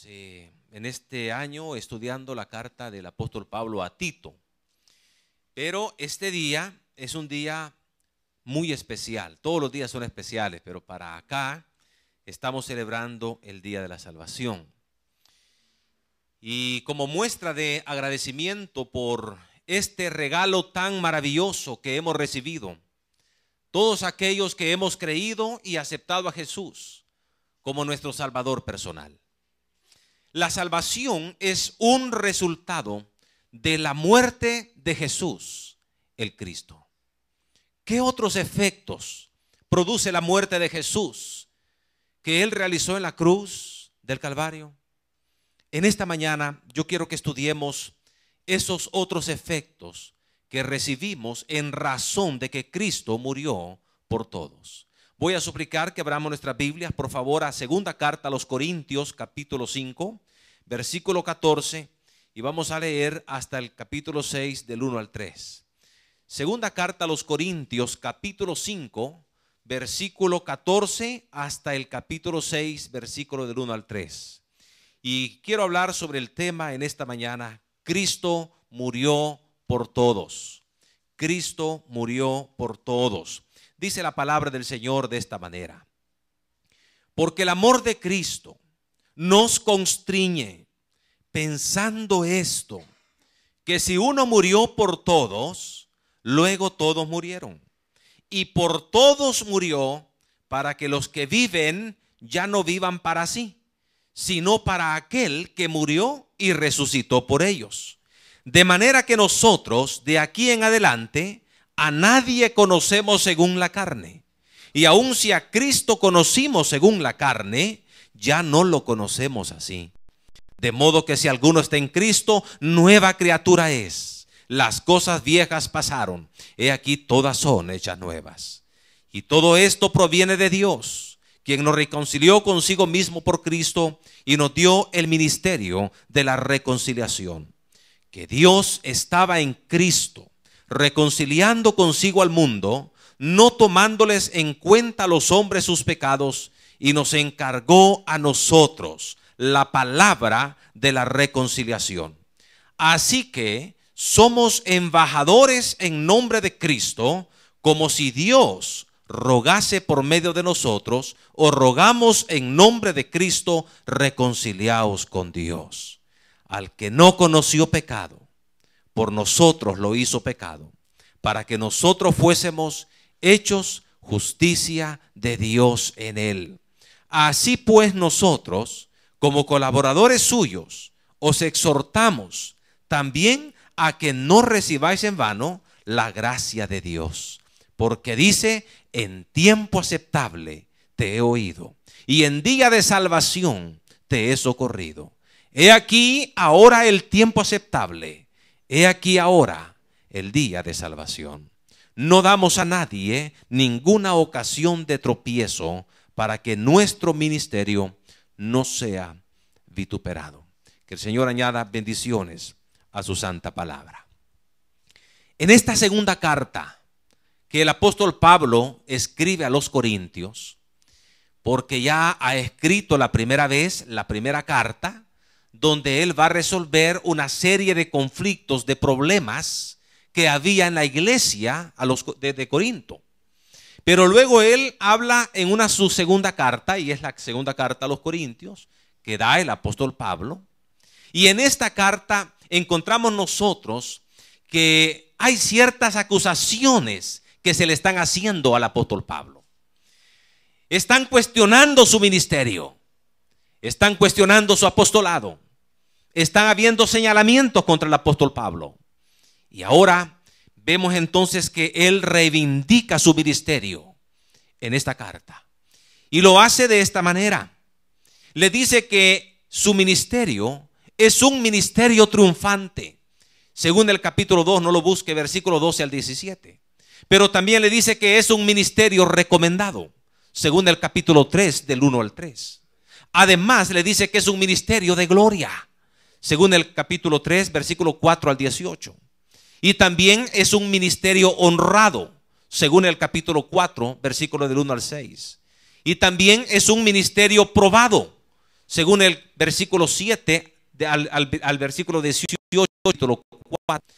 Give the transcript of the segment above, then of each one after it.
en este año estudiando la carta del apóstol Pablo a Tito. Pero este día es un día muy especial. Todos los días son especiales, pero para acá estamos celebrando el Día de la Salvación. Y como muestra de agradecimiento por este regalo tan maravilloso que hemos recibido, todos aquellos que hemos creído y aceptado a Jesús como nuestro Salvador personal. La salvación es un resultado de la muerte de Jesús, el Cristo. ¿Qué otros efectos produce la muerte de Jesús que Él realizó en la cruz del Calvario? En esta mañana yo quiero que estudiemos esos otros efectos que recibimos en razón de que Cristo murió por todos. Voy a suplicar que abramos nuestras Biblias, por favor, a segunda carta a los Corintios, capítulo 5, versículo 14, y vamos a leer hasta el capítulo 6, del 1 al 3. Segunda carta a los Corintios, capítulo 5, versículo 14, hasta el capítulo 6, versículo del 1 al 3. Y quiero hablar sobre el tema en esta mañana: Cristo murió por todos. Cristo murió por todos. Dice la palabra del Señor de esta manera: porque el amor de Cristo nos constriñe, pensando esto, que si uno murió por todos, luego todos murieron. Y por todos murió, para que los que viven ya no vivan para sí, sino para aquel que murió y resucitó por ellos. De manera que nosotros, de aquí en adelante, a nadie conocemos según la carne. Y aun si a Cristo conocimos según la carne, ya no lo conocemos así. De modo que si alguno está en Cristo, nueva criatura es. Las cosas viejas pasaron, he aquí todas son hechas nuevas. Y todo esto proviene de Dios, quien nos reconcilió consigo mismo por Cristo y nos dio el ministerio de la reconciliación. Que Dios estaba en Cristo, reconciliando consigo al mundo, no tomándoles en cuenta a los hombres sus pecados, y nos encargó a nosotros la palabra de la reconciliación. Así que somos embajadores en nombre de Cristo, como si Dios rogase por medio de nosotros, o rogamos en nombre de Cristo, reconciliaos con Dios. Al que no conoció pecado, por nosotros lo hizo pecado, para que nosotros fuésemos hechos justicia de Dios en él. Así pues nosotros, como colaboradores suyos, os exhortamos también a que no recibáis en vano la gracia de Dios. Porque dice: en tiempo aceptable te he oído, y en día de salvación te he socorrido. He aquí ahora el tiempo aceptable, he aquí ahora el día de salvación. No damos a nadie ninguna ocasión de tropiezo, para que nuestro ministerio no sea vituperado. Que el Señor añada bendiciones a su santa palabra. En esta segunda carta que el apóstol Pablo escribe a los Corintios, porque ya ha escrito la primera vez, la primera carta, donde él va a resolver una serie de conflictos, de problemas que había en la iglesia de Corinto. Pero luego él habla en su segunda carta, y es la segunda carta a los Corintios que da el apóstol Pablo. Y en esta carta encontramos nosotros que hay ciertas acusaciones que se le están haciendo al apóstol Pablo. Están cuestionando su ministerio, están cuestionando su apostolado, están habiendo señalamientos contra el apóstol Pablo. Y ahora vemos entonces que él reivindica su ministerio en esta carta. Y lo hace de esta manera. Le dice que su ministerio es un ministerio triunfante. Según el capítulo 2, no lo busque, versículo 12 al 17. Pero también le dice que es un ministerio recomendado. Según el capítulo 3, del 1 al 3. Además le dice que es un ministerio de gloria. Según el capítulo 3, versículo 4 al 18. Y también es un ministerio honrado, según el capítulo 4, versículo del 1 al 6. Y también es un ministerio probado, según el versículo 7 al versículo 18, capítulo 4.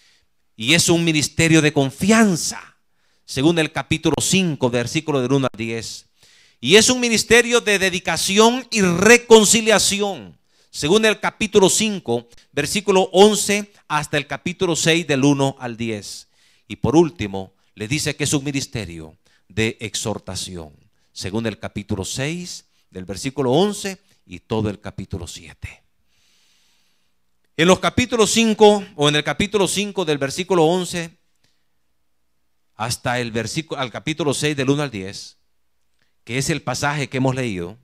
Y es un ministerio de confianza, según el capítulo 5, versículo del 1 al 10. Y es un ministerio de dedicación y reconciliación, según el capítulo 5, versículo 11 hasta el capítulo 6, del 1 al 10. Y por último, le dice que es un ministerio de exhortación, según el capítulo 6, del versículo 11 y todo el capítulo 7. En los capítulos 5, o en el capítulo 5 del versículo 11 hasta al capítulo 6 del 1 al 10, que es el pasaje que hemos leído,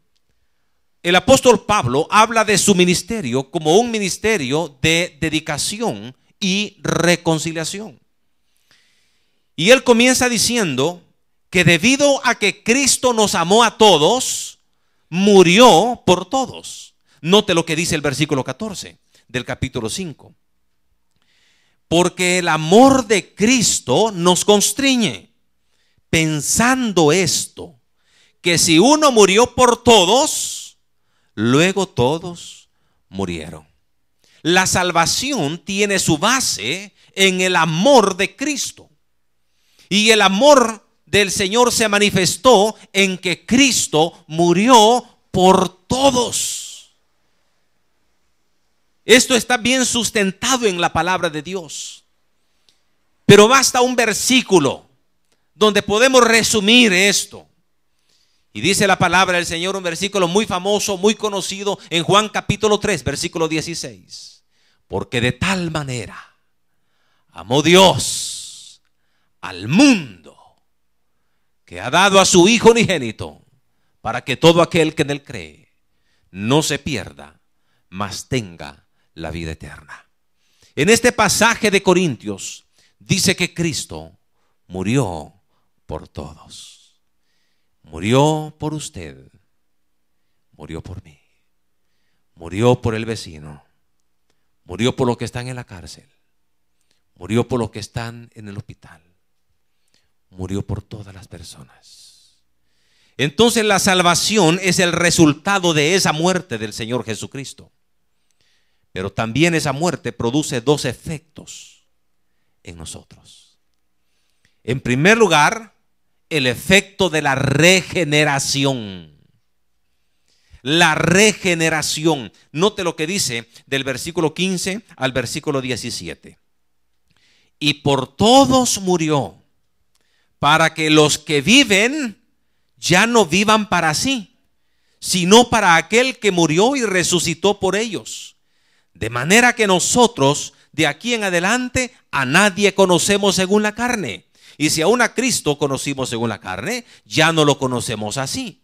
el apóstol Pablo habla de su ministerio como un ministerio de dedicación y reconciliación. Y él comienza diciendo que debido a que Cristo nos amó a todos, murió por todos. Note lo que dice el versículo 14 del capítulo 5. Porque el amor de Cristo nos constriñe, pensando esto, que si uno murió por todos, luego todos murieron. La salvación tiene su base en el amor de Cristo. Y el amor del Señor se manifestó en que Cristo murió por todos. Esto está bien sustentado en la palabra de Dios. Pero basta un versículo donde podemos resumir esto. Y dice la palabra del Señor, un versículo muy famoso, muy conocido, en Juan capítulo 3, versículo 16. Porque de tal manera amó Dios al mundo, que ha dado a su Hijo unigénito, para que todo aquel que en él cree no se pierda, mas tenga la vida eterna. En este pasaje de Corintios dice que Cristo murió por todos. Murió por usted, murió por mí, murió por el vecino, murió por los que están en la cárcel, murió por los que están en el hospital, murió por todas las personas. Entonces la salvación es el resultado de esa muerte del Señor Jesucristo. Pero también esa muerte produce dos efectos en nosotros. En primer lugar, el efecto de la regeneración. La regeneración. Note lo que dice del versículo 15 al versículo 17. Y por todos murió, para que los que viven ya no vivan para sí, sino para aquel que murió y resucitó por ellos. De manera que nosotros de aquí en adelante a nadie conocemos según la carne. Y si aún a Cristo conocimos según la carne, ya no lo conocemos así.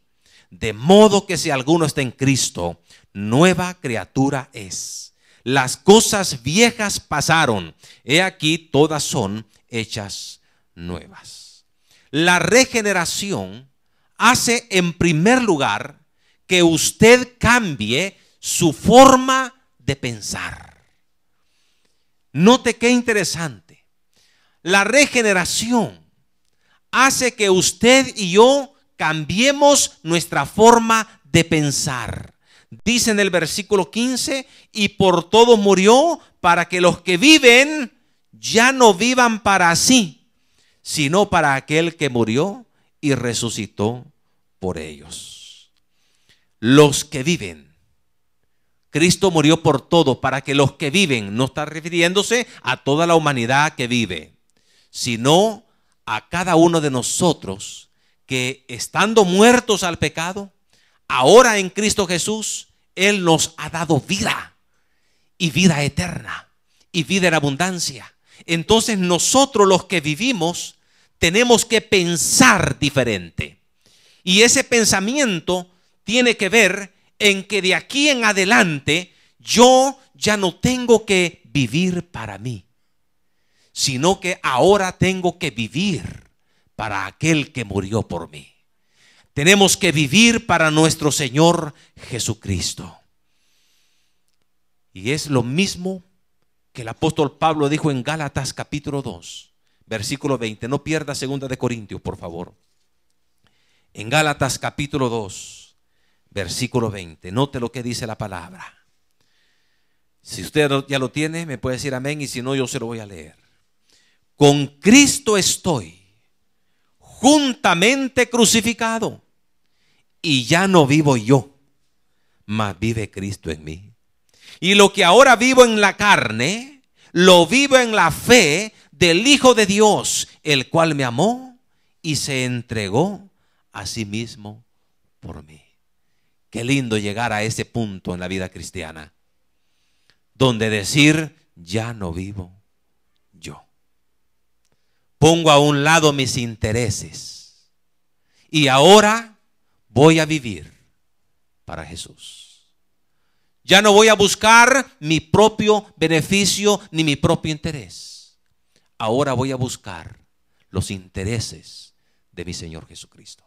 De modo que si alguno está en Cristo, nueva criatura es. Las cosas viejas pasaron, he aquí todas son hechas nuevas. La regeneración hace en primer lugar que usted cambie su forma de pensar. Note qué interesante. La regeneración hace que usted y yo cambiemos nuestra forma de pensar. Dice en el versículo 15, y por todo murió, para que los que viven ya no vivan para sí, sino para aquel que murió y resucitó por ellos. Los que viven. Cristo murió por todo, para que los que viven, no está refiriéndose a toda la humanidad que vive, sino a cada uno de nosotros que, estando muertos al pecado, ahora en Cristo Jesús, Él nos ha dado vida y vida eterna y vida en abundancia. Entonces nosotros los que vivimos tenemos que pensar diferente. Y ese pensamiento tiene que ver en que de aquí en adelante yo ya no tengo que vivir para mí, sino que ahora tengo que vivir para aquel que murió por mí. Tenemos que vivir para nuestro Señor Jesucristo. Y es lo mismo que el apóstol Pablo dijo en Gálatas capítulo 2, versículo 20. No pierda 2 de Corintios, por favor. En Gálatas capítulo 2, versículo 20. Note lo que dice la palabra. Si usted ya lo tiene, me puede decir amén, y si no, yo se lo voy a leer. Con Cristo estoy juntamente crucificado, y ya no vivo yo, mas vive Cristo en mí. Y lo que ahora vivo en la carne, lo vivo en la fe del Hijo de Dios, el cual me amó y se entregó a sí mismo por mí. Qué lindo llegar a ese punto en la vida cristiana, donde decir, ya no vivo yo. Pongo a un lado mis intereses y ahora voy a vivir para Jesús. Ya no voy a buscar mi propio beneficio ni mi propio interés. Ahora voy a buscar los intereses de mi Señor Jesucristo.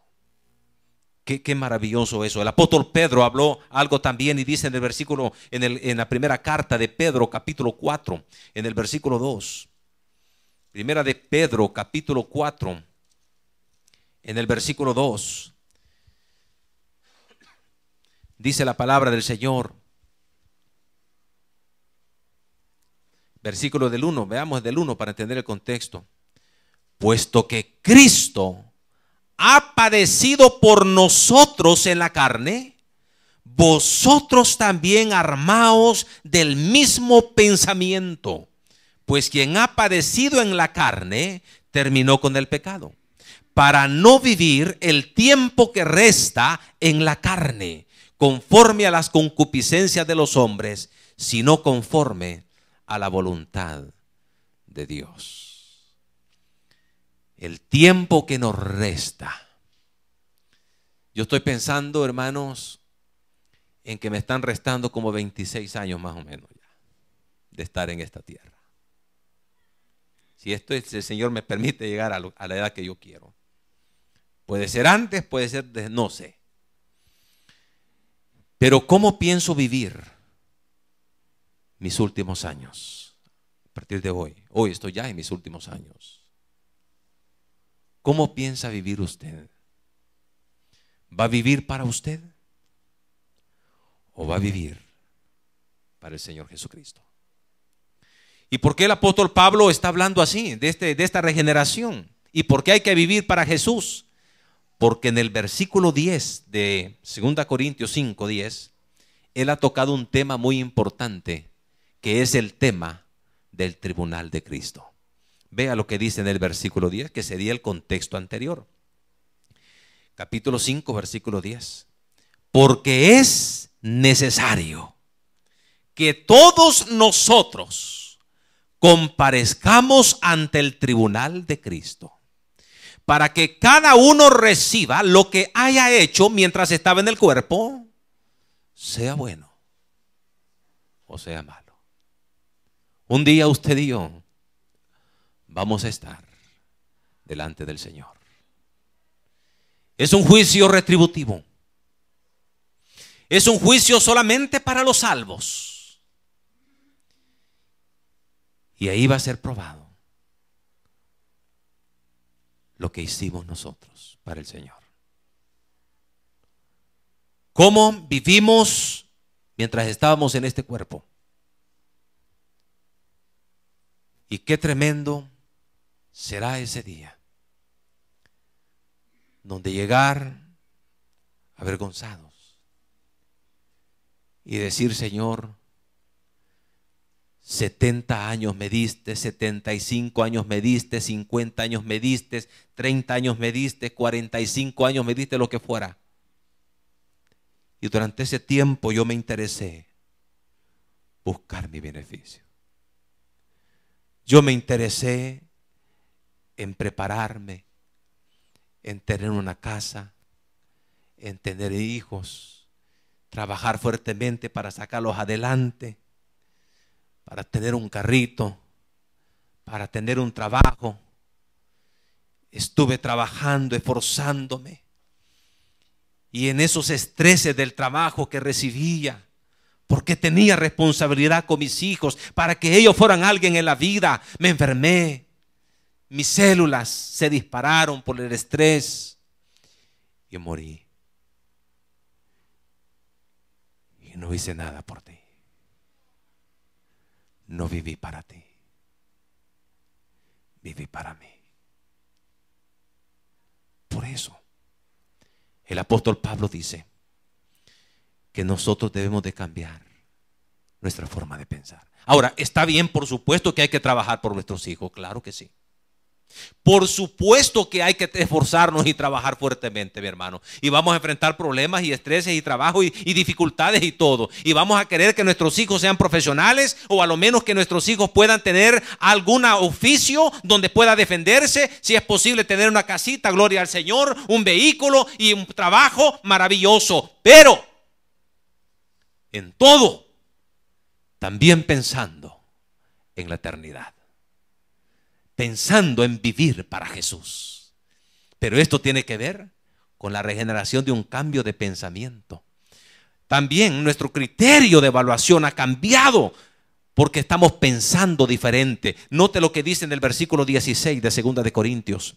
Qué maravilloso eso. El apóstol Pedro habló algo también y dice en el versículo, en la primera carta de Pedro, capítulo 4, en el versículo 2. Primera de Pedro, capítulo 4, en el versículo 2. Dice la palabra del Señor. Versículo del 1, veamos del 1 para entender el contexto. Puesto que Cristo ha padecido por nosotros en la carne, vosotros también armaos del mismo pensamiento. Pues quien ha padecido en la carne, terminó con el pecado, para no vivir el tiempo que resta en la carne, conforme a las concupiscencias de los hombres, sino conforme a la voluntad de Dios. El tiempo que nos resta. Yo estoy pensando, hermanos, en que me están restando como 26 años más o menos ya de estar en esta tierra. Si esto es, el Señor me permite llegar a la edad que yo quiero. Puede ser antes, puede ser, no sé. Pero ¿cómo pienso vivir mis últimos años? A partir de hoy. Hoy estoy ya en mis últimos años. ¿Cómo piensa vivir usted? ¿Va a vivir para usted? ¿O va a vivir para el Señor Jesucristo? ¿Y por qué el apóstol Pablo está hablando así, de esta regeneración? ¿Y por qué hay que vivir para Jesús? Porque en el versículo 10 de 2 Corintios 5, 10, él ha tocado un tema muy importante, que es el tema del tribunal de Cristo. Vea lo que dice en el versículo 10, que sería el contexto anterior. Capítulo 5, versículo 10. Porque es necesario que todos nosotros comparezcamos ante el tribunal de Cristo, para que cada uno reciba lo que haya hecho mientras estaba en el cuerpo, sea bueno o sea malo. Un día usted y yo vamos a estar delante del Señor. Es un juicio retributivo. Es un juicio solamente para los salvos. Y ahí va a ser probado lo que hicimos nosotros para el Señor. ¿Cómo vivimos mientras estábamos en este cuerpo? Y qué tremendo será ese día, donde llegar avergonzados y decir: Señor, 70 años me diste, 75 años me diste, 50 años me diste, 30 años me diste, 45 años me diste, lo que fuera. Y durante ese tiempo yo me interesé buscar mi beneficio. Yo me interesé en prepararme, en tener una casa, en tener hijos, trabajar fuertemente para sacarlos adelante, para tener un carrito, para tener un trabajo. Estuve trabajando, esforzándome, y en esos estreses del trabajo que recibía, porque tenía responsabilidad con mis hijos, para que ellos fueran alguien en la vida, me enfermé. Mis células se dispararon por el estrés y morí. y no hice nada por ti. No viví para ti, viví para mí. Por eso el apóstol Pablo dice que nosotros debemos de cambiar nuestra forma de pensar. Ahora, está bien, por supuesto que hay que trabajar por nuestros hijos, claro que sí. Por supuesto que hay que esforzarnos y trabajar fuertemente, mi hermano. Y vamos a enfrentar problemas y estreses y trabajo y dificultades y todo. Y vamos a querer que nuestros hijos sean profesionales, o a lo menos que nuestros hijos puedan tener algún oficio donde pueda defenderse. Si es posible tener una casita, gloria al Señor, un vehículo y un trabajo maravilloso. Pero en todo, también pensando en la eternidad. Pensando en vivir para Jesús. Pero esto tiene que ver con la regeneración de un cambio de pensamiento. También nuestro criterio de evaluación ha cambiado porque estamos pensando diferente. Note lo que dice en el versículo 16 de 2 de Corintios,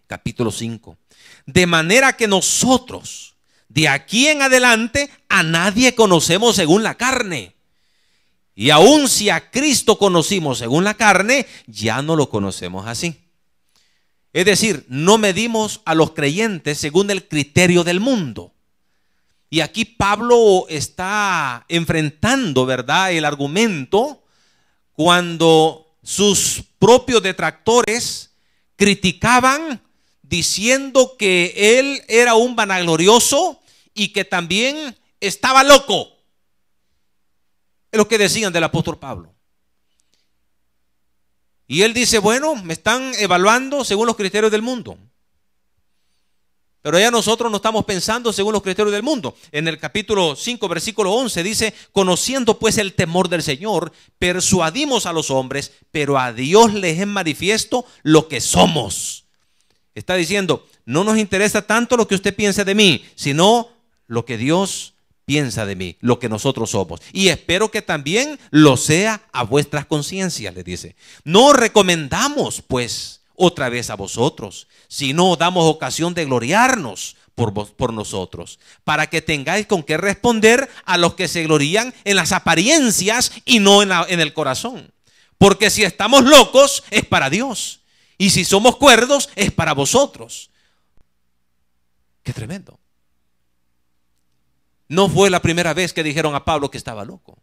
capítulo 5. De manera que nosotros, de aquí en adelante, a nadie conocemos según la carne. Y aun si a Cristo conocimos según la carne, ya no lo conocemos así. Es decir, no medimos a los creyentes según el criterio del mundo. Y aquí Pablo está enfrentando, ¿verdad?, el argumento cuando sus propios detractores criticaban diciendo que él era un vanaglorioso y que también estaba loco. Es lo que decían del apóstol Pablo. Y él dice, bueno, me están evaluando según los criterios del mundo. Pero ya nosotros no estamos pensando según los criterios del mundo. En el capítulo 5, versículo 11 dice, conociendo pues el temor del Señor, persuadimos a los hombres, pero a Dios les es manifiesto lo que somos. Está diciendo, no nos interesa tanto lo que usted piense de mí, sino lo que Dios piensa de mí, lo que nosotros somos. Y espero que también lo sea a vuestras conciencias, le dice. No recomendamos pues otra vez a vosotros, sino damos ocasión de gloriarnos por nosotros, para que tengáis con qué responder a los que se glorían en las apariencias y no en el corazón. Porque si estamos locos es para Dios, y si somos cuerdos es para vosotros. Qué tremendo. No fue la primera vez que dijeron a Pablo que estaba loco.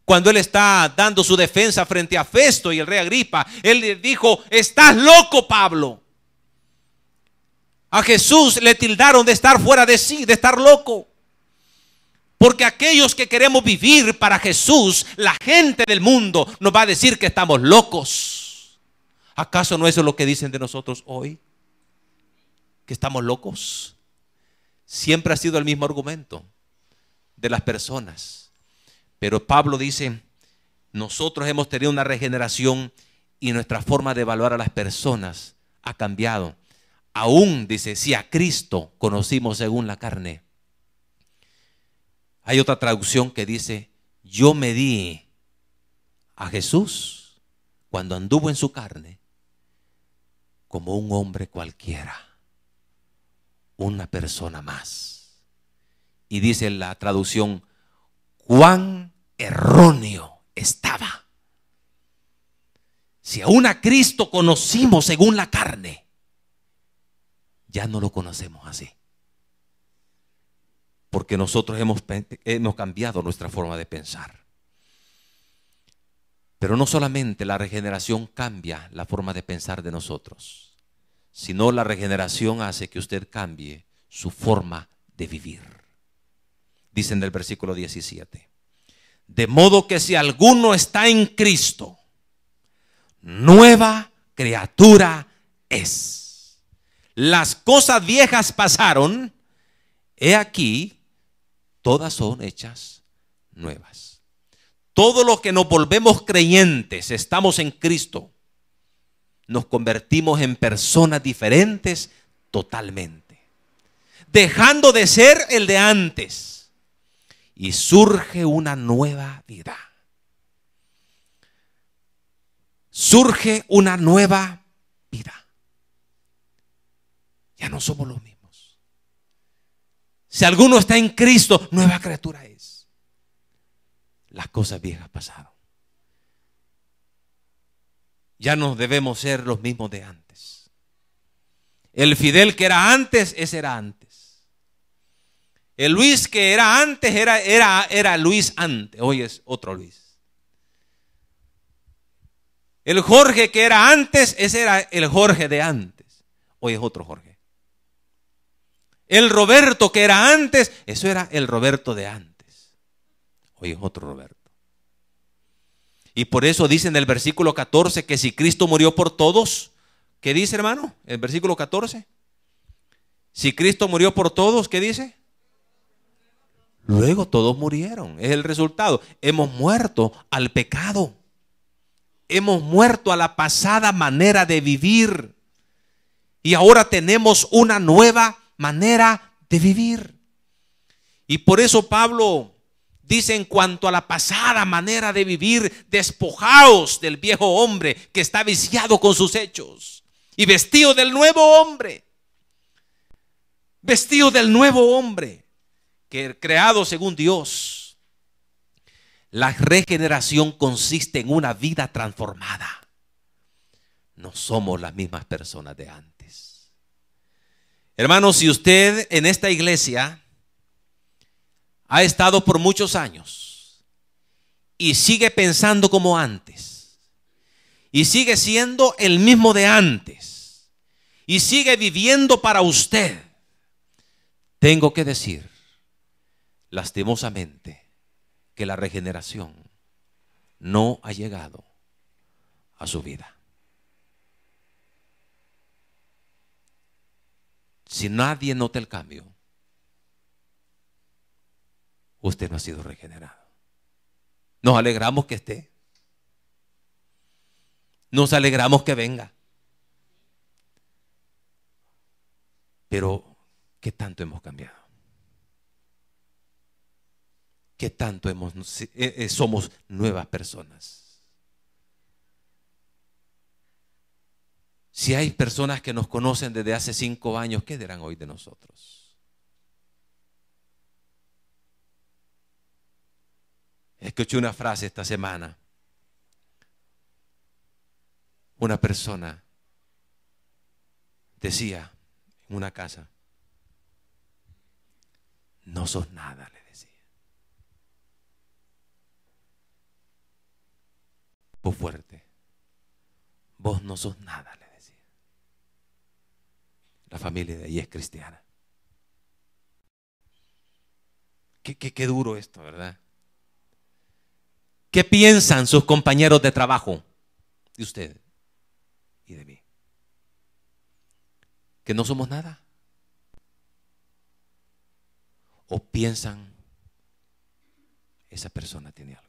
Cuando él está dando su defensa frente a Festo y el rey Agripa, él le dijo, estás loco, Pablo. A Jesús le tildaron de estar fuera de sí, de estar loco. Porque aquellos que queremos vivir para Jesús, la gente del mundo nos va a decir que estamos locos. ¿Acaso no eso es lo que dicen de nosotros hoy? ¿Que estamos locos? Siempre ha sido el mismo argumento de las personas. Pero Pablo dice, nosotros hemos tenido una regeneración y nuestra forma de evaluar a las personas ha cambiado. Aún, dice, si a Cristo conocimos según la carne. Hay otra traducción que dice, yo medí a Jesús cuando anduvo en su carne como un hombre cualquiera, una persona más. Y dice la traducción, cuán erróneo estaba. Si aún a Cristo conocimos según la carne, ya no lo conocemos así. Porque nosotros hemos cambiado nuestra forma de pensar. Pero no solamente la regeneración cambia la forma de pensar de nosotros, sino la regeneración hace que usted cambie su forma de vivir. Dice en el versículo 17, de modo que si alguno está en Cristo, nueva criatura es. Las cosas viejas pasaron, he aquí, todas son hechas nuevas. Todos los que nos volvemos creyentes, estamos en Cristo, nos convertimos en personas diferentes totalmente, dejando de ser el de antes. Y surge una nueva vida. Surge una nueva vida. Ya no somos los mismos. Si alguno está en Cristo, nueva criatura es. Las cosas viejas pasaron. Ya no debemos ser los mismos de antes. El Fidel que era antes, ese era antes. El Luis que era antes, era Luis antes. Hoy es otro Luis. El Jorge que era antes, ese era el Jorge de antes. Hoy es otro Jorge. El Roberto que era antes, eso era el Roberto de antes. Hoy es otro Roberto. Y por eso dice en el versículo 14 que si Cristo murió por todos, ¿qué dice, hermano? El versículo 14. Si Cristo murió por todos, ¿qué dice? Luego todos murieron. Es el resultado. Hemos muerto al pecado. Hemos muerto a la pasada manera de vivir. Y ahora tenemos una nueva manera de vivir. Y por eso Pablo dice en cuanto a la pasada manera de vivir, despojaos del viejo hombre que está viciado con sus hechos y vestido del nuevo hombre. Vestido del nuevo hombre que creado según Dios. La regeneración consiste en una vida transformada. No somos las mismas personas de antes. Hermanos, si usted en esta iglesia ha estado por muchos años y sigue pensando como antes y sigue siendo el mismo de antes y sigue viviendo para usted, tengo que decir lastimosamente que la regeneración no ha llegado a su vida. Si nadie nota el cambio, usted no ha sido regenerado. Nos alegramos que esté. Nos alegramos que venga. Pero, ¿qué tanto hemos cambiado? ¿Qué tanto somos nuevas personas? Si hay personas que nos conocen desde hace 5 años, ¿qué dirán hoy de nosotros? Escuché una frase esta semana. Una persona decía en una casa: no sos nada, le decía. Vos fuerte. Vos no sos nada, le decía. La familia de ahí es cristiana. Qué duro esto, ¿verdad? ¿Qué piensan sus compañeros de trabajo de usted y de mí? ¿Que no somos nada? ¿O piensan esa persona tiene algo?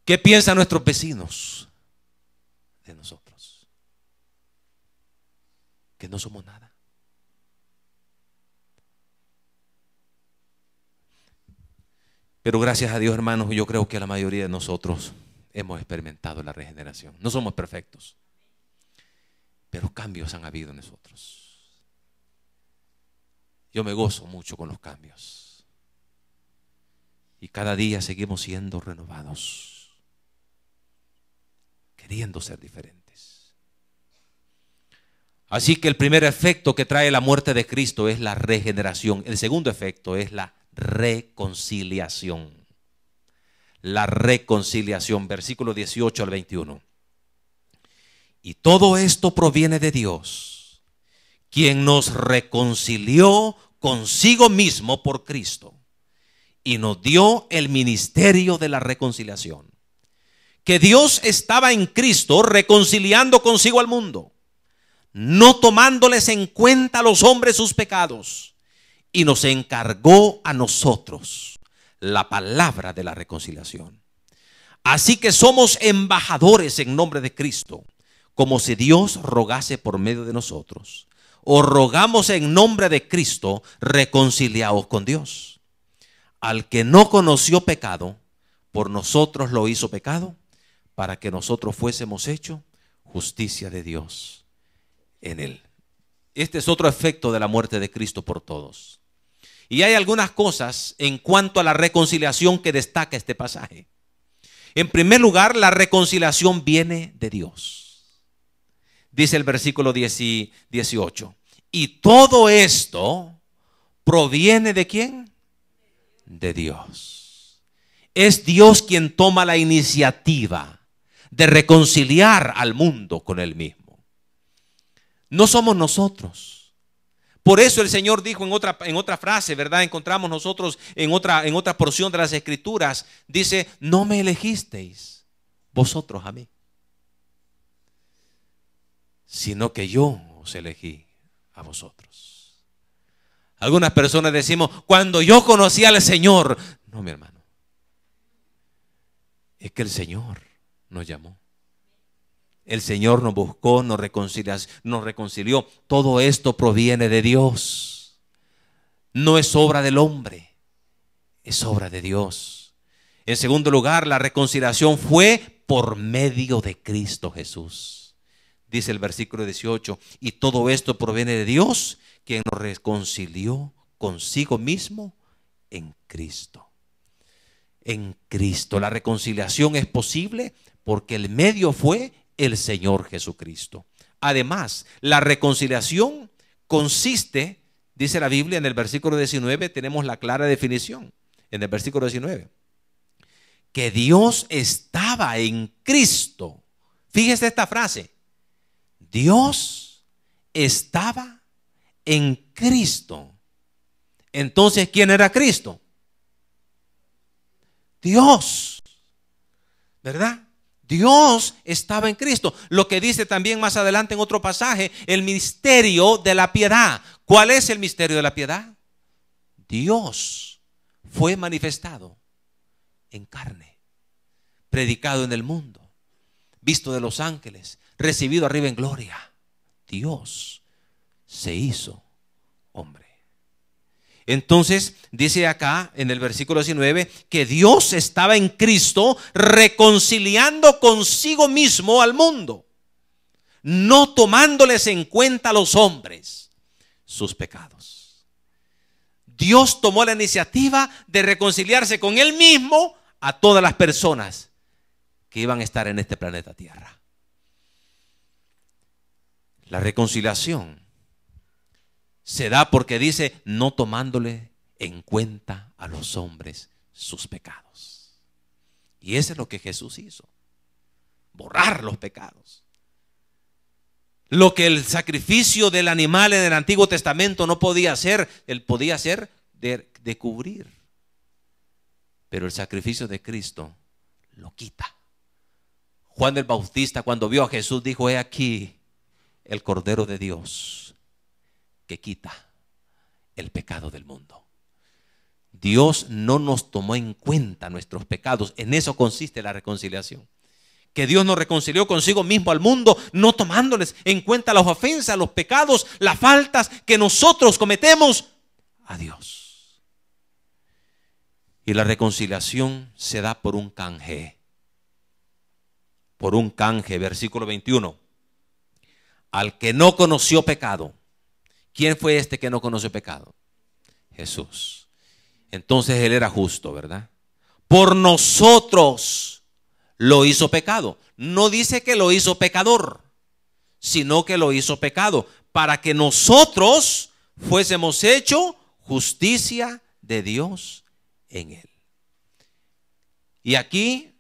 ¿Qué piensan nuestros vecinos de nosotros? ¿Que no somos nada? Pero gracias a Dios, hermanos, yo creo que la mayoría de nosotros hemos experimentado la regeneración. No somos perfectos, pero cambios han habido en nosotros. Yo me gozo mucho con los cambios. Y cada día seguimos siendo renovados, queriendo ser diferentes. Así que el primer efecto que trae la muerte de Cristo es la regeneración. El segundo efecto es la reconciliación. La reconciliación, versículo 18 al 21. Y todo esto proviene de Dios, quien nos reconcilió consigo mismo por Cristo y nos dio el ministerio de la reconciliación. Que Dios estaba en Cristo reconciliando consigo al mundo, no tomándoles en cuenta a los hombres sus pecados, y nos encargó a nosotros la palabra de la reconciliación. Así que somos embajadores en nombre de Cristo, como si Dios rogase por medio de nosotros. O rogamos en nombre de Cristo, reconciliaos con Dios. Al que no conoció pecado, por nosotros lo hizo pecado, para que nosotros fuésemos hechos justicia de Dios en él. Este es otro efecto de la muerte de Cristo por todos. Y hay algunas cosas en cuanto a la reconciliación que destaca este pasaje. En primer lugar, la reconciliación viene de Dios. Dice el versículo 18. Y todo esto proviene ¿de quién? De Dios. Es Dios quien toma la iniciativa de reconciliar al mundo con Él mismo. No somos nosotros. Por eso el Señor dijo en otra frase, ¿verdad? Encontramos nosotros en otra porción de las Escrituras, dice: no me elegisteis vosotros a mí, sino que yo os elegí a vosotros. Algunas personas decimos: cuando yo conocí al Señor. No, mi hermano, es que el Señor nos llamó. El Señor nos buscó, nos reconcilió. Todo esto proviene de Dios. No es obra del hombre, es obra de Dios. En segundo lugar, la reconciliación fue por medio de Cristo Jesús. Dice el versículo 18: y todo esto proviene de Dios, quien nos reconcilió consigo mismo en Cristo. En Cristo. La reconciliación es posible porque el medio fue el Señor Jesucristo. Además, la reconciliación consiste, dice la Biblia en el versículo 19, tenemos la clara definición en el versículo 19, que Dios estaba en Cristo. Fíjese esta frase: Dios estaba en Cristo. Entonces, ¿quién era Cristo? Dios, ¿verdad? Dios estaba en Cristo. Lo que dice también más adelante en otro pasaje, el misterio de la piedad. ¿Cuál es el misterio de la piedad? Dios fue manifestado en carne, predicado en el mundo, visto de los ángeles, recibido arriba en gloria. Dios se hizo hombre. Entonces dice acá en el versículo 19 que Dios estaba en Cristo reconciliando consigo mismo al mundo, no tomándoles en cuenta a los hombres sus pecados. Dios tomó la iniciativa de reconciliarse con Él mismo a todas las personas que iban a estar en este planeta Tierra. La reconciliación se da porque dice: no tomándole en cuenta a los hombres sus pecados. Y eso es lo que Jesús hizo: borrar los pecados. Lo que el sacrificio del animal en el Antiguo Testamento no podía hacer, él podía hacer de cubrir. Pero el sacrificio de Cristo lo quita. Juan el Bautista, cuando vio a Jesús, dijo: he aquí el Cordero de Dios que quita el pecado del mundo. Dios no nos tomó en cuenta nuestros pecados. En eso consiste la reconciliación. Que Dios nos reconcilió consigo mismo al mundo, no tomándoles en cuenta las ofensas, los pecados, las faltas que nosotros cometemos a Dios. Y la reconciliación se da por un canje. Por un canje, versículo 21. Al que no conoció pecado. ¿Quién fue este que no conoció pecado? Jesús. Entonces Él era justo, ¿verdad? Por nosotros lo hizo pecado. No dice que lo hizo pecador, sino que lo hizo pecado, para que nosotros fuésemos hecho justicia de Dios en Él. Y aquí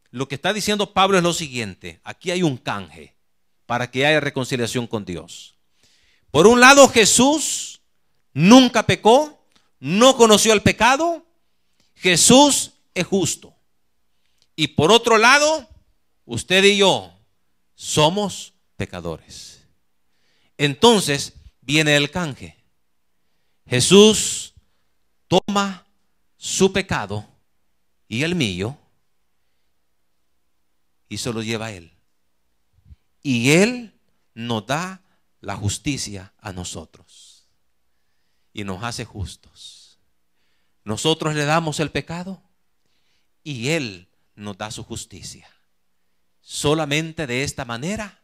lo que está diciendo Pablo es lo siguiente: aquí hay un canje para que haya reconciliación con Dios. Por un lado, Jesús nunca pecó, no conoció el pecado. Jesús es justo. Y por otro lado, usted y yo somos pecadores. Entonces viene el canje. Jesús toma su pecado y el mío y se lo lleva a Él. Y Él nos da la justicia a nosotros y nos hace justos. Nosotros le damos el pecado y Él nos da su justicia. Solamente de esta manera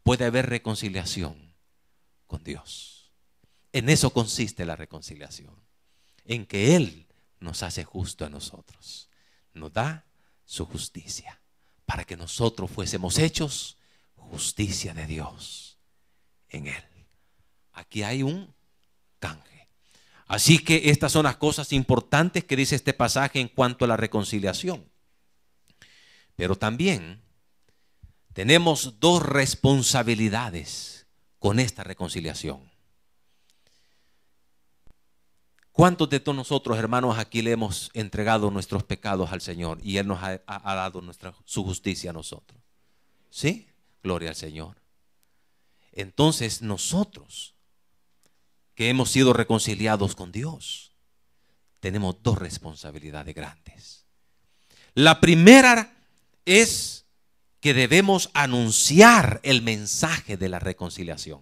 puede haber reconciliación con Dios. En eso consiste la reconciliación. en que Él nos hace justo a nosotros. Nos da su justicia para que nosotros fuésemos hechos justicia de Dios en Él. Aquí hay un canje. Así que estas son las cosas importantes que dice este pasaje en cuanto a la reconciliación. Pero también tenemos dos responsabilidades con esta reconciliación. ¿Cuántos de todos nosotros, hermanos, aquí le hemos entregado nuestros pecados al Señor y Él nos ha dado su justicia a nosotros? ¿Sí? Gloria al Señor. Entonces nosotros, que hemos sido reconciliados con Dios, tenemos dos responsabilidades grandes. La primera es que debemos anunciar el mensaje de la reconciliación.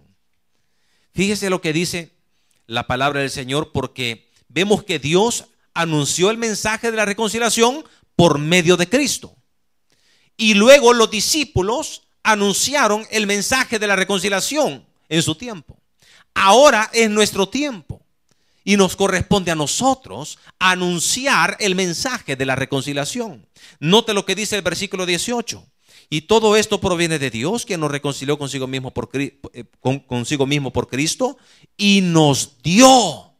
Fíjese lo que dice la palabra del Señor, porque vemos que Dios anunció el mensaje de la reconciliación por medio de Cristo. Y luego los discípulos anunciaron el mensaje de la reconciliación en su tiempo. Ahora es nuestro tiempo y nos corresponde a nosotros anunciar el mensaje de la reconciliación. Note lo que dice el versículo 18. Y todo esto proviene de Dios, quien nos reconcilió consigo mismo por Cristo y nos dio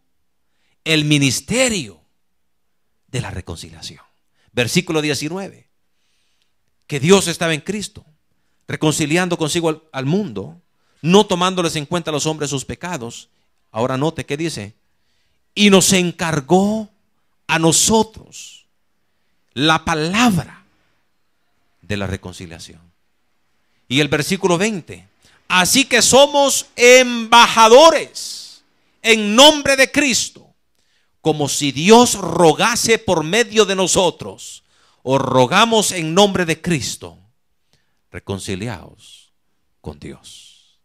el ministerio de la reconciliación. Versículo 19. Que Dios estaba en Cristo, reconciliando consigo al mundo, no tomándoles en cuenta a los hombres sus pecados. Ahora note qué dice. Y nos encargó a nosotros la palabra de la reconciliación. Y el versículo 20. Así que somos embajadores en nombre de Cristo, como si Dios rogase por medio de nosotros. Os rogamos en nombre de Cristo, reconciliaos con Dios.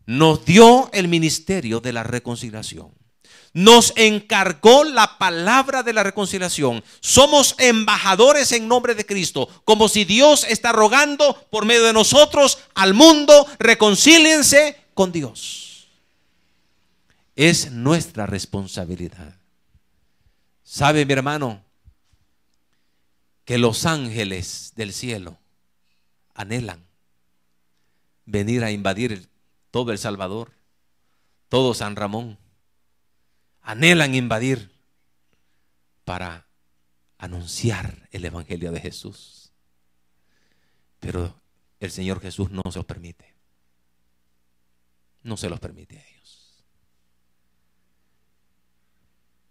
Nos dio el ministerio de la reconciliación. Nos encargó la palabra de la reconciliación. Somos embajadores en nombre de Cristo, como si Dios está rogando por medio de nosotros al mundo: reconcíliense con Dios. Es nuestra responsabilidad. ¿Sabe, mi hermano, que los ángeles del cielo anhelan venir a invadir todo El Salvador, todo San Ramón? Anhelan invadir para anunciar el evangelio de Jesús. Pero el Señor Jesús no se los permite. No se los permite a ellos.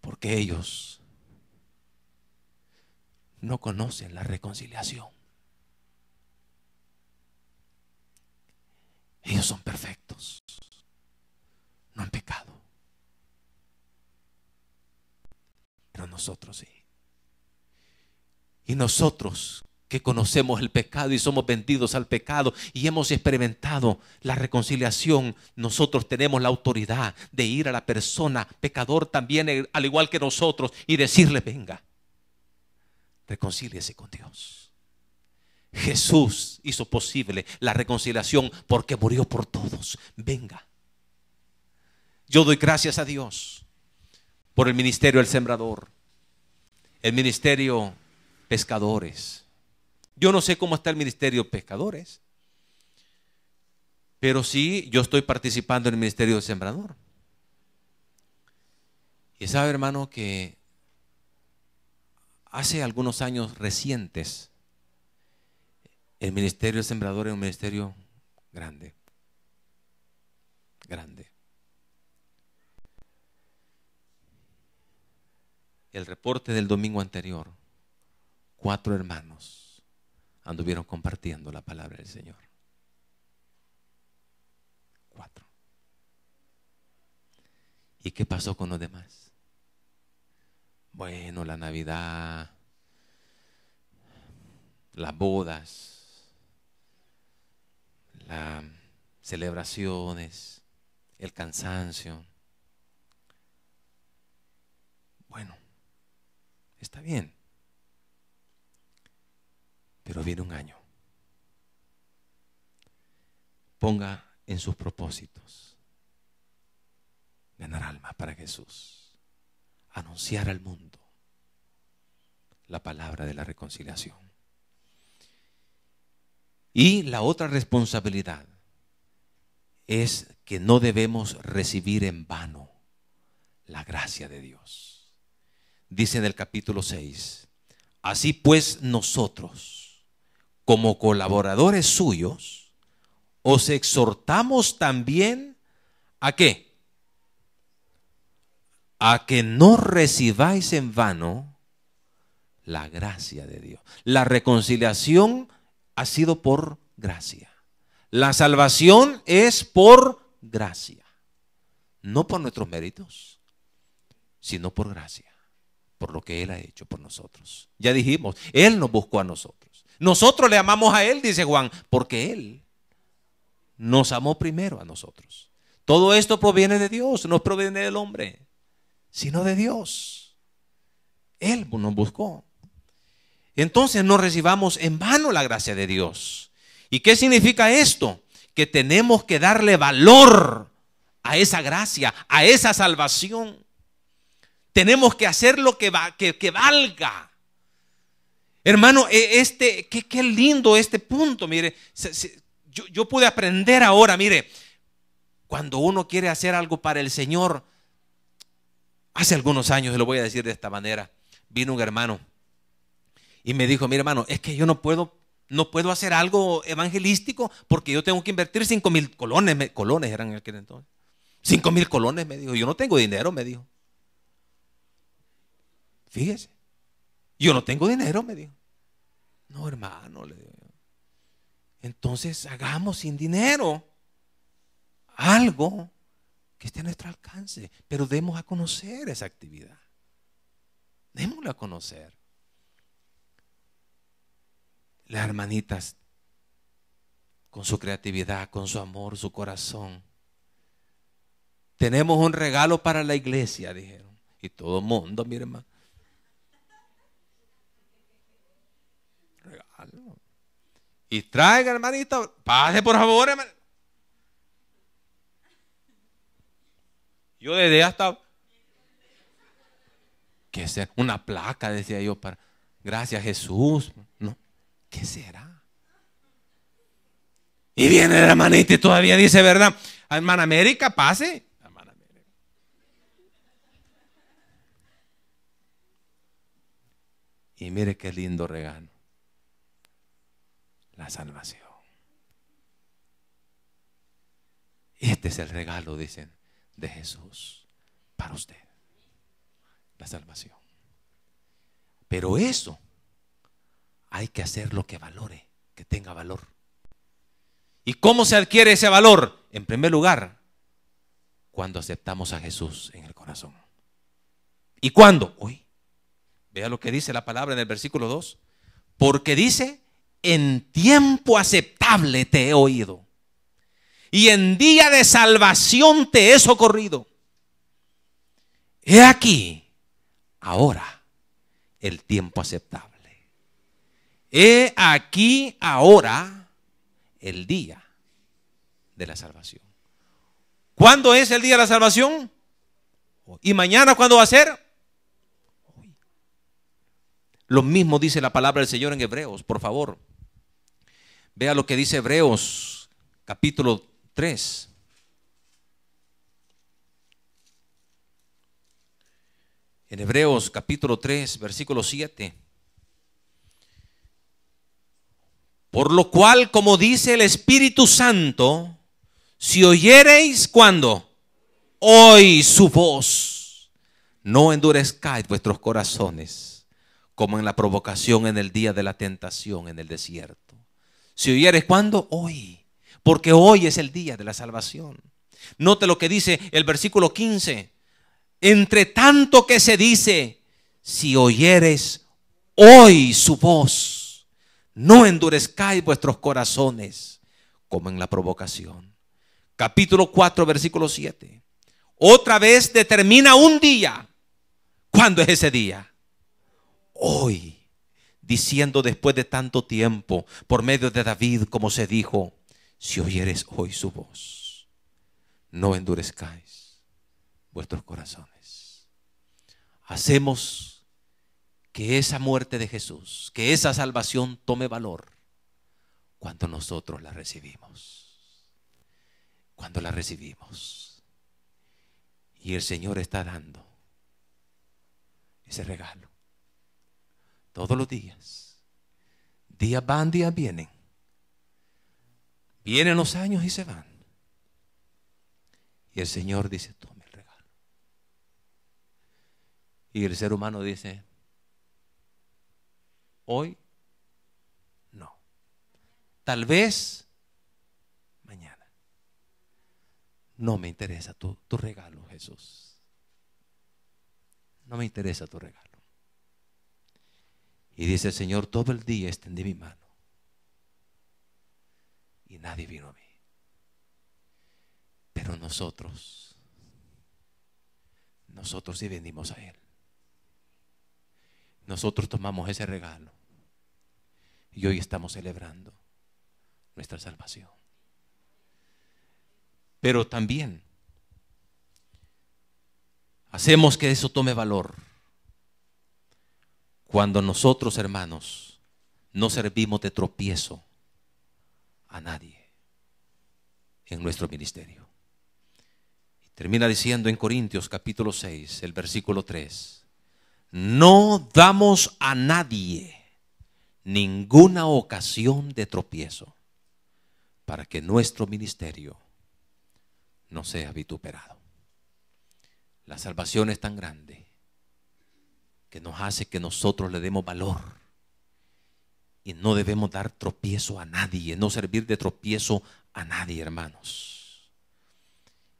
Porque ellos no conocen la reconciliación. Ellos son perfectos, no han pecado. Pero nosotros sí. Y nosotros que conocemos el pecado y somos vendidos al pecado y hemos experimentado la reconciliación, nosotros tenemos la autoridad de ir a la persona pecador también, al igual que nosotros, y decirle: venga, reconcíliese con Dios. Jesús hizo posible la reconciliación porque murió por todos. Venga. Yo doy gracias a Dios por el ministerio del sembrador, el ministerio pescadores. Yo no sé cómo está el ministerio pescadores, pero sí, yo estoy participando en el ministerio del sembrador. Y sabe, hermano, que hace algunos años recientes, el ministerio del sembrador es un ministerio grande, grande. El reporte del domingo anterior, 4 hermanos anduvieron compartiendo la palabra del Señor. 4. ¿Y qué pasó con los demás? Bueno, la Navidad, las bodas, las celebraciones, el cansancio. Bueno, está bien, pero viene un año. Ponga en sus propósitos ganar almas para Jesús, anunciar al mundo la palabra de la reconciliación. Y la otra responsabilidad es que no debemos recibir en vano la gracia de Dios. Dice en el capítulo 6, así pues nosotros, como colaboradores suyos, os exhortamos también ¿a qué? A que no recibáis en vano la gracia de Dios. La reconciliación ha sido por gracia. La salvación es por gracia. No por nuestros méritos, sino por gracia. Por lo que Él ha hecho por nosotros. Ya dijimos, Él nos buscó a nosotros. Nosotros le amamos a Él, dice Juan, porque Él nos amó primero a nosotros. Todo esto proviene de Dios, no proviene del hombre, sino de Dios. Él nos buscó. Entonces no recibamos en vano la gracia de Dios. ¿Y qué significa esto? Que tenemos que darle valor a esa gracia, a esa salvación. Tenemos que hacer lo que valga. Hermano, qué lindo este punto. Mire, yo pude aprender ahora, mire, cuando uno quiere hacer algo para el Señor, hace algunos años, lo voy a decir de esta manera, vino un hermano y me dijo, mire hermano, es que yo no puedo hacer algo evangelístico porque yo tengo que invertir 5,000 colones, colones eran en aquel entonces. 5,000 colones, me dijo, yo no tengo dinero, me dijo. Fíjese, yo no tengo dinero, me dijo. No, hermano, le digo. Entonces hagamos sin dinero algo que esté a nuestro alcance, pero demos a conocer esa actividad. Démosla a conocer. Las hermanitas, con su creatividad, con su amor, su corazón, tenemos un regalo para la iglesia, dijeron. Y todo el mundo, mire hermano, regalo. Y traiga, hermanita, pase por favor, hermano. Yo desde hasta, ¿qué será? Una placa, decía yo, para gracias Jesús. No, ¿qué será? Y viene la hermanita y todavía dice, ¿verdad? Hermana América, pase. Hermana América. Y mire qué lindo regalo. La salvación. Este es el regalo, dicen, de Jesús para usted. La salvación. Pero eso hay que hacer lo que valore, que tenga valor. ¿Y cómo se adquiere ese valor? En primer lugar, cuando aceptamos a Jesús en el corazón. ¿Y cuándo? Hoy. Vea lo que dice la palabra en el versículo 2. Porque dice, en tiempo aceptable te he oído, y en día de salvación te he socorrido. He aquí, ahora, el tiempo aceptable. He aquí, ahora, el día de la salvación. ¿Cuándo es el día de la salvación? ¿Y mañana cuándo va a ser? Hoy. Lo mismo dice la palabra del Señor en Hebreos, por favor. Vea lo que dice Hebreos, capítulo 3. En Hebreos capítulo 3, versículo 7. Por lo cual, como dice el Espíritu Santo, si oyereis, ¿cuándo? Hoy su voz, no endurezcáis vuestros corazones, como en la provocación en el día de la tentación en el desierto. Si oyereis, ¿cuándo? Hoy, porque hoy es el día de la salvación. Note lo que dice el versículo 15. Entre tanto que se dice, si oyeres hoy su voz, no endurezcáis vuestros corazones, como en la provocación. Capítulo 4, versículo 7. Otra vez determina un día. ¿Cuándo es ese día? Hoy. Diciendo después de tanto tiempo, por medio de David, como se dijo, si oyeres hoy su voz, no endurezcáis vuestros corazones. hacemos que esa muerte de Jesús, que esa salvación tome valor cuando nosotros la recibimos. Cuando la recibimos. Y el Señor está dando ese regalo todos los días. Días van, días vienen. Vienen los años y se van. Y el Señor dice, tome el regalo. Y el ser humano dice, hoy no. Tal vez mañana. No me interesa tu regalo, Jesús. No me interesa tu regalo. Y dice el Señor, todo el día extendí mi mano y nadie vino a mí. Pero nosotros sí venimos a Él. Nosotros tomamos ese regalo y hoy estamos celebrando nuestra salvación. Pero también hacemos que eso tome valor cuando nosotros, hermanos, no servimos de tropiezo a nadie en nuestro ministerio. Y termina diciendo en Corintios capítulo 6, el versículo 3, no damos a nadie ninguna ocasión de tropiezo para que nuestro ministerio no sea vituperado. La salvación es tan grande que nos hace que nosotros le demos valor y no debemos dar tropiezo a nadie, no servir de tropiezo a nadie, hermanos.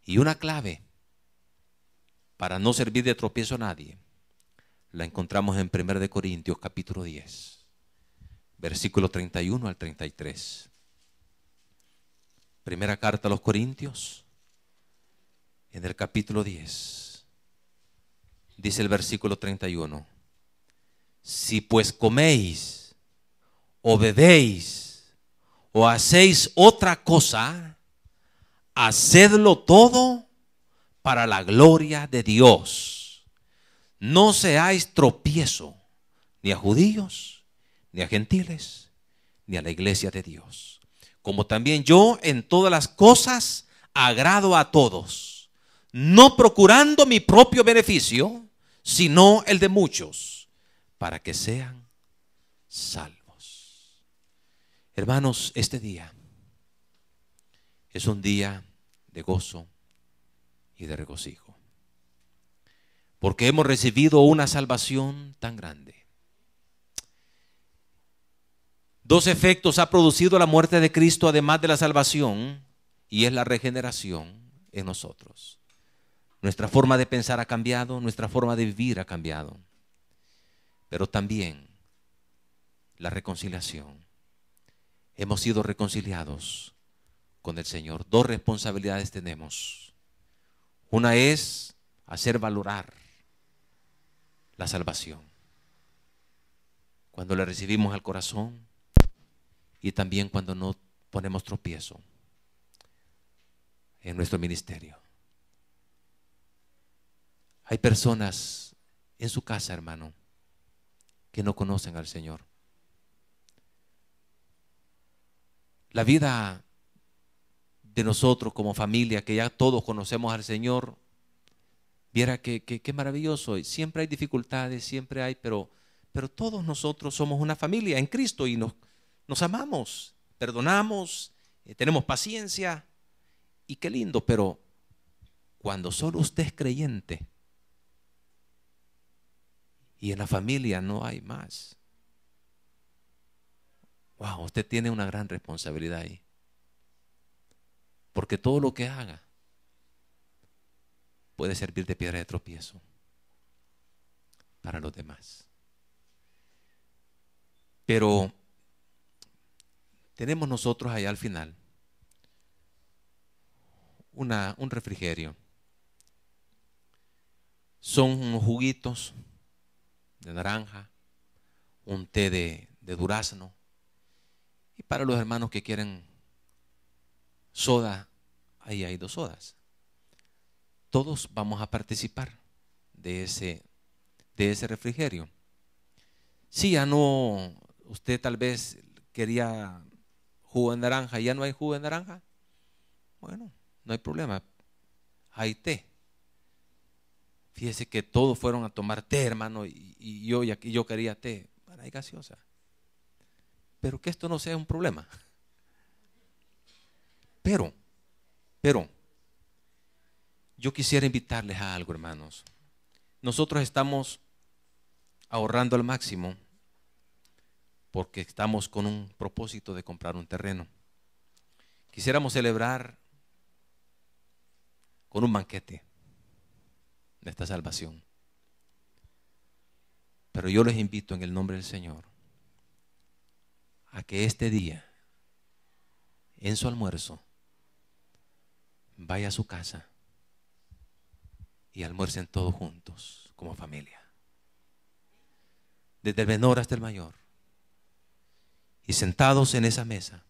Y una clave para no servir de tropiezo a nadie la encontramos en 1 Corintios capítulo 10, versículo 31 al 33. Primera carta a los Corintios, en el capítulo 10. Dice el versículo 31, si pues coméis o bebéis o hacéis otra cosa, hacedlo todo para la gloria de Dios. No seáis tropiezo ni a judíos, ni a gentiles, ni a la iglesia de Dios. Como también yo en todas las cosas agrado a todos, no procurando mi propio beneficio, sino el de muchos, para que sean salvos. Hermanos, este día es un día de gozo y de regocijo, porque hemos recibido una salvación tan grande. Dos efectos ha producido la muerte de Cristo, además de la salvación, y es la regeneración en nosotros. Nuestra forma de pensar ha cambiado, nuestra forma de vivir ha cambiado. Pero también la reconciliación. Hemos sido reconciliados con el Señor. Dos responsabilidades tenemos. Una es hacer valorar la salvación cuando la recibimos al corazón, y también cuando no ponemos tropiezo en nuestro ministerio. Hay personas en su casa, hermano, que no conocen al Señor. La vida de nosotros como familia, que ya todos conocemos al Señor, viera que maravilloso. Y siempre hay dificultades, siempre hay, pero todos nosotros somos una familia en Cristo y nos amamos, perdonamos, tenemos paciencia, y qué lindo. Pero cuando solo usted es creyente y en la familia no hay más, wow, usted tiene una gran responsabilidad ahí, porque todo lo que haga puede servir de piedra de tropiezo para los demás. Pero tenemos nosotros allá al final un refrigerio. Son unos juguitos de naranja, un té de durazno, y para los hermanos que quieren soda, ahí hay 2 sodas. Todos vamos a participar de ese de ese refrigerio. Si ya no, usted tal vez quería jugo de naranja y ya no hay jugo de naranja, bueno, no hay problema, hay té. Fíjese que todos fueron a tomar té, hermano, y yo quería té. Bueno, hay gaseosa. Pero que esto no sea un problema. Pero, yo quisiera invitarles a algo, hermanos. Nosotros estamos ahorrando al máximo porque estamos con un propósito de comprar un terreno. Quisiéramos celebrar con un banquete de esta salvación. Pero yo les invito en el nombre del Señor a que este día, en su almuerzo, vaya a su casa y almuercen todos juntos como familia, desde el menor hasta el mayor, y sentados en esa mesa,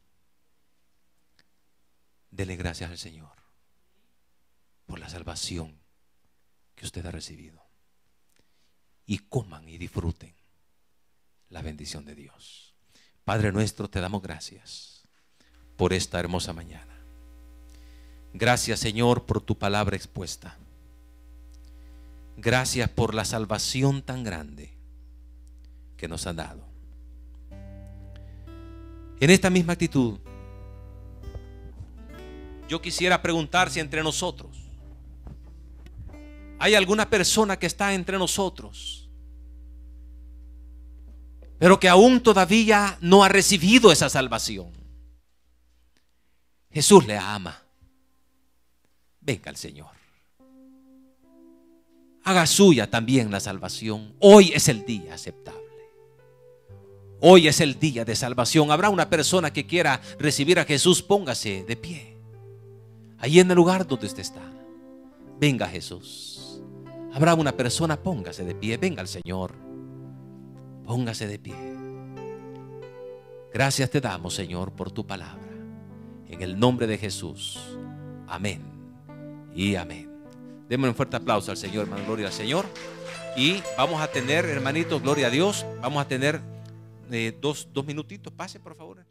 dele gracias al Señor por la salvación que usted ha recibido, y coman y disfruten la bendición de Dios. Padre nuestro, te damos gracias por esta hermosa mañana. Gracias, Señor, por tu palabra expuesta. Gracias por la salvación tan grande que nos han dado. En esta misma actitud, yo quisiera preguntar si entre nosotros hay alguna persona que está entre nosotros, pero que aún todavía no ha recibido esa salvación. Jesús le ama. Venga al Señor. Haga suya también la salvación. Hoy es el día aceptable. Hoy es el día de salvación. Habrá una persona que quiera recibir a Jesús. Póngase de pie ahí en el lugar donde usted está. Venga Jesús. Habrá una persona, póngase de pie. Venga al Señor. Póngase de pie. Gracias te damos, Señor, por tu palabra. En el nombre de Jesús. Amén y amén. Démosle un fuerte aplauso al Señor, hermano. Gloria al Señor. Y vamos a tener, hermanitos, gloria a Dios. Vamos a tener dos minutitos. Pase, por favor.